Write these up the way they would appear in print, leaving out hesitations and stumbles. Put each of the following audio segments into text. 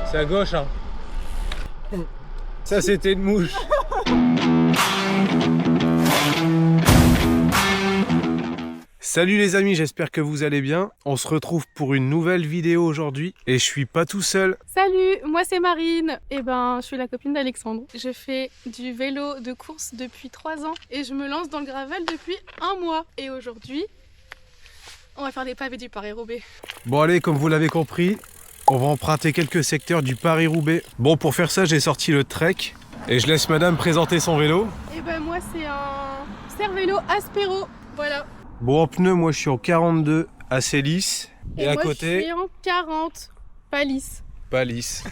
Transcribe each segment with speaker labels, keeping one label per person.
Speaker 1: C'est à gauche, hein. Ça, c'était une mouche. Salut les amis, j'espère que vous allez bien. On se retrouve pour une nouvelle vidéo aujourd'hui et je suis pas tout seul.
Speaker 2: Salut, moi c'est Marine. Je suis la copine d'Alexandre. Je fais du vélo de course depuis 3 ans et je me lance dans le gravel depuis 1 mois. Et aujourd'hui, on va faire des pavés du Paris-Roubaix.
Speaker 1: Bon allez, comme vous l'avez compris, on va emprunter quelques secteurs du Paris-Roubaix. Bon, pour faire ça, j'ai sorti le Trek et je laisse madame présenter son vélo.
Speaker 2: Moi c'est un Cervélo Aspero, voilà.
Speaker 1: Bon, en pneu, moi je suis en 42 assez lisse. Et à
Speaker 2: moi,
Speaker 1: côté,
Speaker 2: je suis en 40, pas lisse.
Speaker 1: pas lisse.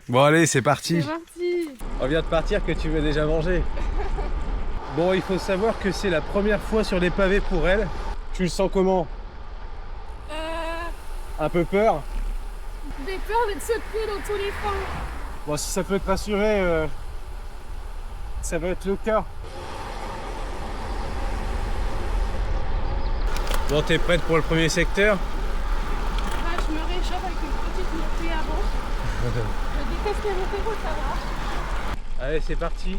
Speaker 1: Bon allez, c'est parti.
Speaker 2: C'est parti.
Speaker 1: On vient de partir que tu veux déjà manger. Bon, il faut savoir que c'est la première fois sur les pavés pour elle. Tu le sens comment? Un peu peur?
Speaker 2: J'ai peur d'être secouée dans tous les coins.
Speaker 1: Bon, si ça peut te rassurer, ça va être le cas. Bon, t'es prête pour le premier secteur?
Speaker 2: Je me réchauffe avec une petite montée avant. Je déteste les montées, faut le savoir.
Speaker 1: Allez, c'est parti.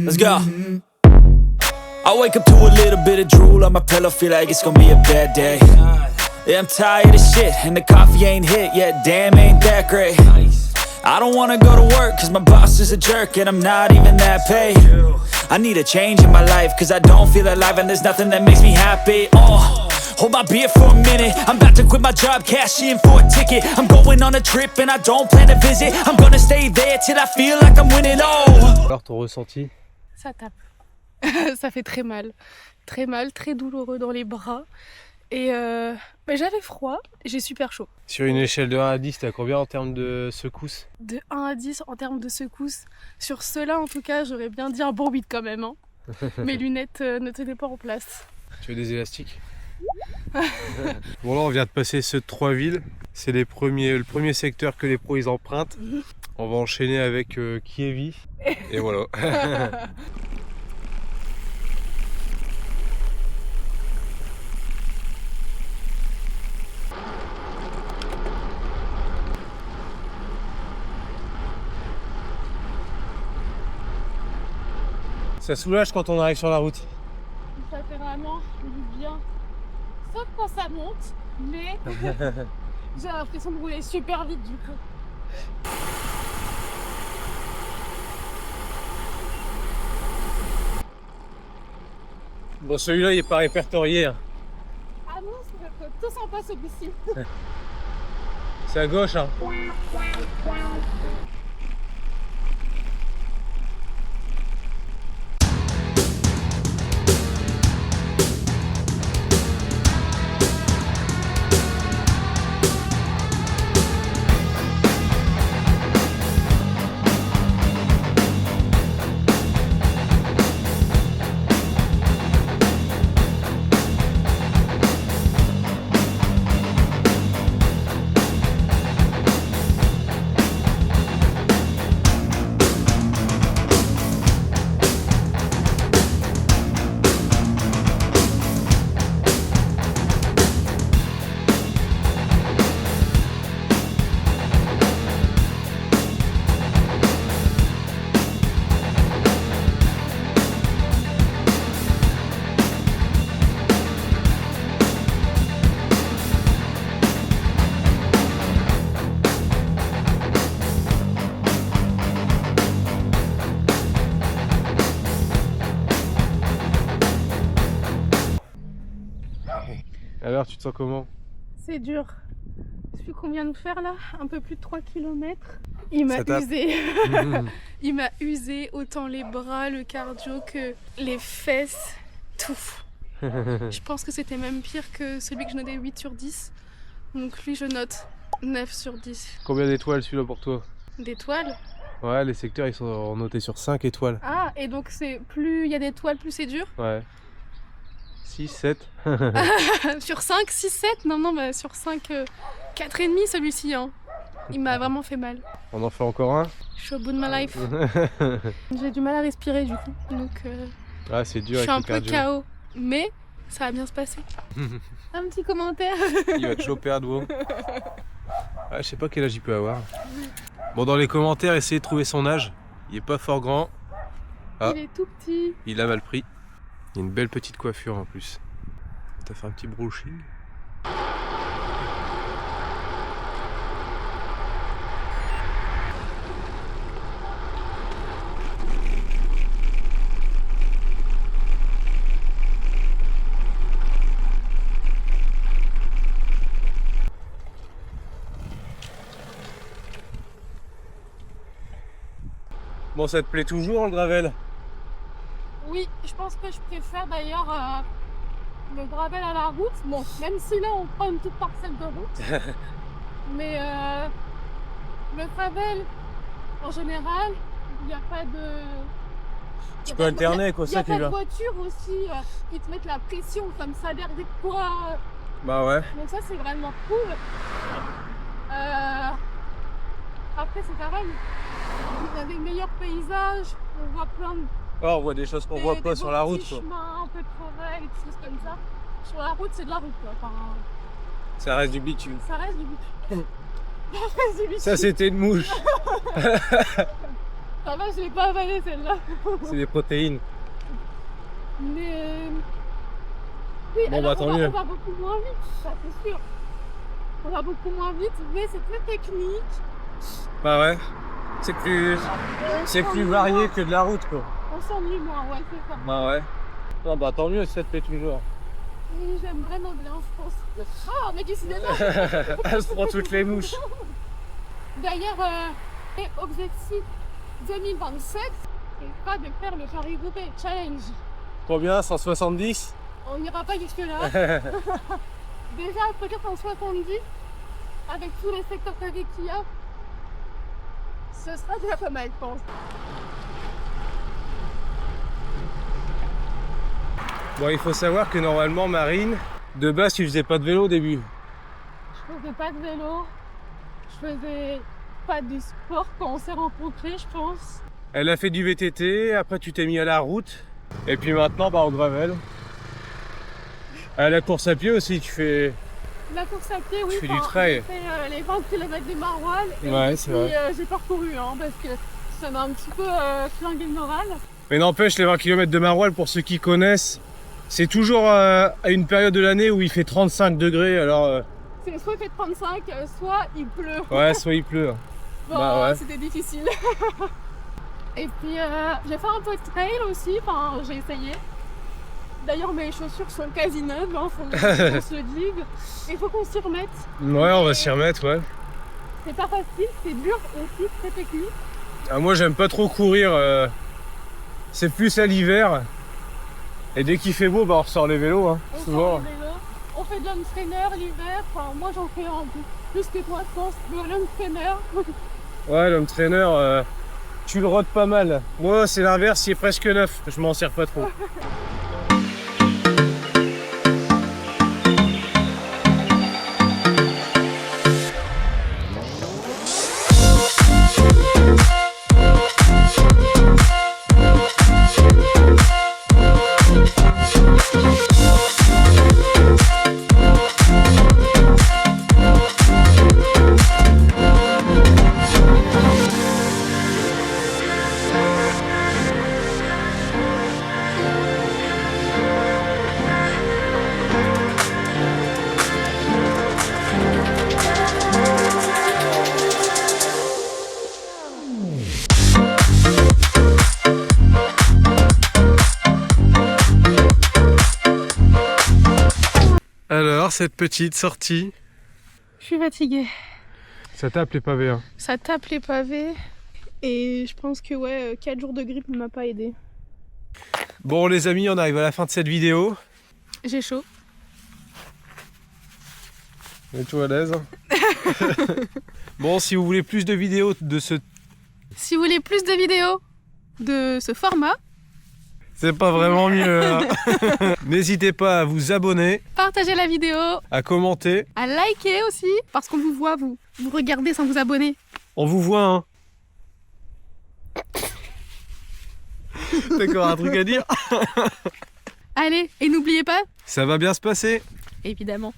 Speaker 3: Let's go. I wake up to a little bit of drool on my pillow, feel like it's gonna be a bad day. Yeah, I'm tired of shit, and the coffee ain't hit yet, damn, ain't that great. I don't wanna go to work, cause my boss is a jerk, and I'm not even that paid. I need a change in my life, cause I don't feel alive, and there's nothing that makes me happy. Hold my beer for a minute, I'm about to quit my job, cash in for a ticket. I'm going on a trip, and I don't plan to visit. I'm gonna stay there till I feel like I'm winning,
Speaker 1: Alors, ton ressenti?
Speaker 2: Ça tape. Ça fait très mal, très douloureux dans les bras. Et j'avais froid, j'ai super chaud.
Speaker 1: Sur une échelle de 1 à 10, t'as combien en termes de secousses?
Speaker 2: De 1 à 10 en termes de secousses. Sur ceux-là, en tout cas, j'aurais bien dit un bon 8 quand même. Hein. Mes lunettes ne tenaient pas en place.
Speaker 1: Tu veux des élastiques? Bon, là, on vient de passer ceux de Troisville. C'est le premier secteur que les pros ils empruntent. On va enchaîner avec Kievi. Et voilà. Ça soulage quand on arrive sur la route.
Speaker 2: Ça fait vraiment du bien. Sauf quand ça monte, mais j'ai l'impression de rouler super vite du coup.
Speaker 1: Bon, celui-là il est pas répertorié. Hein.
Speaker 2: Ah non, c'est tout sympa celui-ci.
Speaker 1: C'est à gauche. Hein. Alors, tu te sens comment?
Speaker 2: C'est dur. Je sais plus combien de faire là, un peu plus de 3 km. Il m'a usé. Il m'a usé autant les bras, le cardio que les fesses, tout. Je pense que c'était même pire que celui que je notais 8 sur 10. Donc lui je note 9 sur 10.
Speaker 1: Combien d'étoiles celui-là pour toi?
Speaker 2: D'étoiles?
Speaker 1: Ouais, les secteurs ils sont notés sur 5 étoiles.
Speaker 2: Ah, et donc c'est plus il y a d'étoiles, plus c'est dur?
Speaker 1: Ouais. 6, 7.
Speaker 2: Sur 5, 6, 7? Non, bah sur 5, 4,5 celui-ci. Hein. Il m'a vraiment fait mal.
Speaker 1: On en fait encore un?
Speaker 2: Je suis au bout de ma life. J'ai du mal à respirer du coup. Donc
Speaker 1: Ah, c'est dur
Speaker 2: je suis
Speaker 1: avec
Speaker 2: un
Speaker 1: le
Speaker 2: peu
Speaker 1: cardio.
Speaker 2: KO. Mais ça va bien se passer. Un petit commentaire.
Speaker 1: Il va te choper à doigt. Ah, je sais pas quel âge il peut avoir. Bon, dans les commentaires, essayez de trouver son âge. Il est pas fort grand. Ah.
Speaker 2: Il est tout petit.
Speaker 1: Il a mal pris. Il y a une belle petite coiffure en plus. T'as fait un petit brushing. Bon, ça te plaît toujours le gravel?
Speaker 2: Oui, je pense que je préfère d'ailleurs le gravel à la route. Bon, même si là on prend une petite parcelle de route. Mais le gravel, en général, il n'y a pas de...
Speaker 1: Tu peux alterner quoi, ça qui est
Speaker 2: Il y a
Speaker 1: bien.
Speaker 2: pas de voiture aussi qui te mettent la pression comme ça derrière toi.
Speaker 1: Bah ouais.
Speaker 2: Donc ça c'est vraiment cool. Après c'est pareil. Il y a des meilleurs paysages, on voit plein de...
Speaker 1: Oh, on voit des choses qu'on voit pas sur la route.
Speaker 2: Des
Speaker 1: Quoi.
Speaker 2: chemins, un peu de forêt, des choses comme ça. Sur la route c'est de la route quoi. Enfin,
Speaker 1: Ça reste du bitume.
Speaker 2: ça reste du bitume. Ça reste du bitume.
Speaker 1: Ça c'était une mouche.
Speaker 2: Ça va, je l'ai pas avalé celle-là.
Speaker 1: C'est des protéines.
Speaker 2: Mais... Oui,
Speaker 1: Bon,
Speaker 2: alors,
Speaker 1: bah, tant mieux.
Speaker 2: on va beaucoup moins vite, ça c'est sûr. On va beaucoup moins vite, mais c'est très technique.
Speaker 1: Bah ouais. C'est plus varié que de la route quoi.
Speaker 2: On s'ennuie moins, ouais, c'est ça.
Speaker 1: Bah ouais. Non bah tant mieux si ça te plaît toujours.
Speaker 2: Oui, j'aime vraiment bien, je pense. Oh, mais décidément.
Speaker 1: Elle se prend toutes les mouches.
Speaker 2: D'ailleurs, objectif 2027, c'est pas de faire le Paris-Roubaix Challenge.
Speaker 1: Combien? 170?
Speaker 2: On n'ira pas jusque-là. Déjà, peut-être en 70, avec tous les secteurs pavés qu'il y a, ce sera déjà pas mal, je pense.
Speaker 1: Bon, il faut savoir que normalement, Marine, de base, tu faisais pas de vélo au début.
Speaker 2: Je faisais pas de vélo, je faisais pas de sport quand on s'est rencontrés, je pense.
Speaker 1: Elle a fait du VTT, après tu t'es mis à la route, et puis maintenant, bah, au gravel. À la course à pied aussi, tu fais...
Speaker 2: La course à pied, oui,
Speaker 1: Tu fais du trail.
Speaker 2: j'ai fait les 20 km des Maroilles, et
Speaker 1: Ouais,
Speaker 2: puis,
Speaker 1: c'est vrai.
Speaker 2: j'ai parcouru, hein, parce que ça m'a un petit peu flingué le moral.
Speaker 1: Mais n'empêche, les 20 km de Maroilles, pour ceux qui connaissent, c'est toujours à une période de l'année où il fait 35 degrés, alors...
Speaker 2: C'est soit il fait 35, soit il pleut.
Speaker 1: Ouais, soit il pleut.
Speaker 2: Bon,
Speaker 1: bah ouais.
Speaker 2: c'était difficile. Et puis j'ai fait un peu de trail aussi, enfin j'ai essayé. D'ailleurs mes chaussures sont quasi neuves, hein, faut qu'on se le dise. Il faut qu'on s'y remette.
Speaker 1: Ouais, on va s'y remettre, ouais.
Speaker 2: C'est pas facile, c'est dur aussi, très technique.
Speaker 1: Ah, moi, j'aime pas trop courir. C'est plus à l'hiver. Et dès qu'il fait beau, bah, on ressort les vélos. Hein,
Speaker 2: On
Speaker 1: souvent.
Speaker 2: sort le vélo, on fait de l'homme trainer l'hiver, enfin moi j'en fais un peu plus que toi je pense, de l'homme trainer.
Speaker 1: Ouais, l'homme trainer, tu le rodes pas mal. Moi, c'est l'inverse, il est presque neuf. Je m'en sers pas trop. Alors, cette petite sortie,
Speaker 2: Je suis fatiguée.
Speaker 1: ça tape les pavés. Hein.
Speaker 2: Ça tape les pavés et je pense que ouais, 4 jours de grippe ne m'a pas aidé.
Speaker 1: Bon, les amis, on arrive à la fin de cette vidéo.
Speaker 2: J'ai chaud.
Speaker 1: Mets-toi à l'aise. Bon, si vous voulez plus de vidéos de ce...
Speaker 2: Si vous voulez plus de vidéos de ce format,
Speaker 1: C'est pas vraiment mieux. Hein. N'hésitez pas à vous abonner,
Speaker 2: Partagez la vidéo,
Speaker 1: à commenter.
Speaker 2: à liker aussi, parce qu'on vous voit, vous regardez sans vous abonner.
Speaker 1: On vous voit, hein. D'accord, un truc à dire?
Speaker 2: Allez, et n'oubliez pas,
Speaker 1: Ça va bien se passer.
Speaker 2: évidemment.